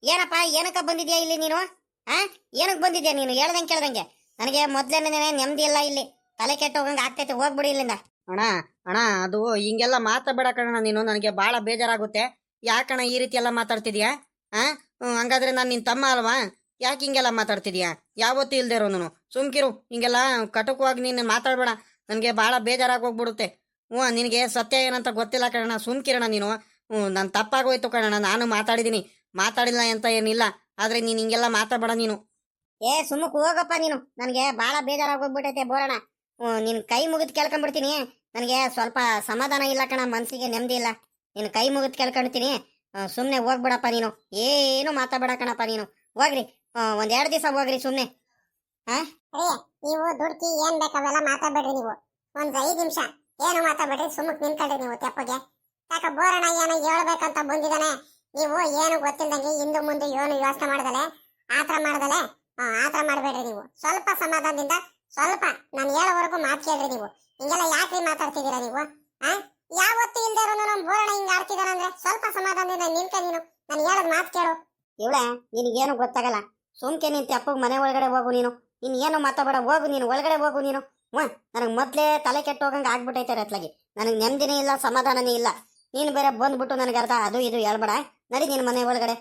ಏನಪ್ಪ ಏನಕ್ಕ ಬಂದಿದ್ಯಾ ಇಲ್ಲಿ ನೀನು? ಏನಕ್ಕೆ ಬಂದಿದ್ಯಾ ನೀನು? ಹೇಳ್ದಂಗೆ ಕೇಳ್ದಂಗೆ. ನನಗೆ ಮೊದ್ಲೇನೆ ನೆಮ್ಮದಿ ಇಲ್ಲ ಇಲ್ಲಿ. ತಲೆ ಕೆಟ್ಟು ಹೋಗಂಗೆ ಆಗ್ತೈತೆ. ಹೋಗ್ಬಿಡಿ ಇಲ್ಲಿಂದ. ಅಣ್ಣ ಅದು ಹಿಂಗೆಲ್ಲ ಮಾತಾಡಬೇಡ ಕಣ ನೀನು. ನನಗೆ ಭಾಳ ಬೇಜಾರಾಗುತ್ತೆ. ಯಾಕಣ್ಣ ಈ ರೀತಿ ಎಲ್ಲ ಮಾತಾಡ್ತಿದ್ಯಾ? ಹಂಗಾದ್ರೆ ನಾನು ನಿನ್ನ ತಮ್ಮ ಅಲ್ವಾ? ಯಾಕೆ ಹಿಂಗೆಲ್ಲ ಮಾತಾಡ್ತಿದ್ಯಾ? ಯಾವತ್ತೂ ಇಲ್ದೇ ಇರೋನು. ಸುಮ್ಕಿರು. ಹಿಂಗೆಲ್ಲ ಕಟುಕವಾಗಿ ನೀನು ಮಾತಾಡಬೇಡ. ನನಗೆ ಭಾಳ ಬೇಜಾರಾಗಿ ಹೋಗ್ಬಿಡುತ್ತೆ. ನಿನಗೆ ಸತ್ಯ ಏನಂತ ಗೊತ್ತಿಲ್ಲ ಕಣ. ಸುಮ್ಕಿರಣ ನೀನು. ನಾನು ತಪ್ಪಾಗೋಯ್ತು ಕಣ. ನಾನು ಮಾತಾಡಿಲ್ಲ ಅಂತ ಏನಿಲ್ಲ. ಆದರೆ ನೀನು ಹಿಂಗೆಲ್ಲ ಮಾತಾಡಬೇಡ ನೀನು. ಸುಮ್ಮಕ್ ಹೋಗಪ್ಪ ನೀನು. ನನಗೆ ಭಾಳ ಬೇಜಾರಾಗೋಗ್ಬಿಟ್ಟೈತೆ ಬೋರಣ್ಣ. ನಿನ್ ಕೈ ಮುಗಿದು ಕೇಳ್ಕೊಂಡ್ಬಿಡ್ತೀನಿ. ನನಗೆ ಸ್ವಲ್ಪ ಸಮಾಧಾನ ಇಲ್ಲ ಕಣ, ಮನ್ಸಿಗೆ ನೆಮ್ಮದಿ ಇಲ್ಲ. ನಿನ್ ಕೈ ಮುಗಿದು ಕೇಳ್ಕೊಂಡ್ತೀನಿ. ಸುಮ್ಮನೆ ಹೋಗ್ಬಿಡಪ್ಪ ನೀನು. ಏನು ಮಾತಾಡಬೇಡ ಕಣಪ್ಪ ನೀನು. ಹೋಗ್ರಿ, 1-2 ದಿವಸ ಹೋಗ್ರಿ ಸುಮ್ಮನೆ. ನೀವು ದುಡ್ಕಿ ಏನ್ ಬೇಕಾವೆಲ್ಲ ಮಾತಾಡ್ಬೇಡ್ರಿ. ನೀವು ಒಂದ್ 5 ನಿಮಿಷ ಏನು ಮಾತಾಡ್ಬೇಡ್ರಿ. ಸುಮ್ಮಕ್ ನಿಂತ್ಕೊಳ್ರಿ ನೀವು ತೆಪ್ಪಗೆ. ಯಾಕ ಬೋರಣ್ಣ ಏನೋ ಹೇಳ್ಬೇಕಂತ ಬಂದಿದ್ದಾನೆ. ನೀವು ಏನು ಗೊತ್ತಿಲ್ದಂಗೆ ಹಿಂದೆ ಮುಂದೆ ಏನು ಯೋಚನೆ ಮಾಡ್ದಲೆ ಆತರ ಮಾಡ್ಬೇಡ್ರಿ ನೀವು. ಸ್ವಲ್ಪ ಸಮಾಧಾನದಿಂದ ಸ್ವಲ್ಪ ನಾನು ಹೇಳೋವರೆಗೂ ಮಾತು ಕೇಳ್ರಿ ನೀವು. ಹಿಂಗೆಲ್ಲ ಯಾಕ್ರಿ ಮಾತಾಡ್ತಿದ್ದೀರಾ ನೀವು? ಯಾವತ್ತೂ ಇಲ್ದೇ ಇರೋನು ನಮ್ಮ ಬೋರಣ್ಣ ಹಿಂಗ ಆಡ್ತಿದಾರ ಅಂದ್ರೆ ಸ್ವಲ್ಪ ಸಮಾಧಾನದಿಂದ ನಿಂತ ನೀನು. ನಾನು ಹೇಳೋದ್ ಮಾತು ಕೇಳು. ನಿನಗೇನು ಗೊತ್ತಾಗಲ್ಲ. ಸುಮ್ಕೆ ನಿಂತು ಅಪ್ಪಗೆ ಮನೆ ಒಳಗಡೆ ಹೋಗು ನೀನು. ಏನು ಮಾತಾಡಬೇಡ, ಹೋಗು ನೀನು ಒಳಗಡೆ ಹೋಗು ನೀನು. ನನಗೆ ಮೊದಲೇ ತಲೆ ಕೆಟ್ಟೋಗಂಗೆ ಆಗ್ಬಿಟ್ಟೈತೆ ಅತ್ಲಾಗಿ. ನನಗೆ ನೆಮ್ಮದಿನೇ ಇಲ್ಲ, ಸಮಾಧಾನನೇ ಇಲ್ಲ. ನೀನು ಬೇರೆ ಬಂದ್ಬಿಟ್ಟು ನನಗೆ ಅರ್ಧ ಅದು ಇದು ಹೇಳ್ಬೇಡ. ನಡಿ ನೀನು ಮನೆ ಒಳಗಡೆ.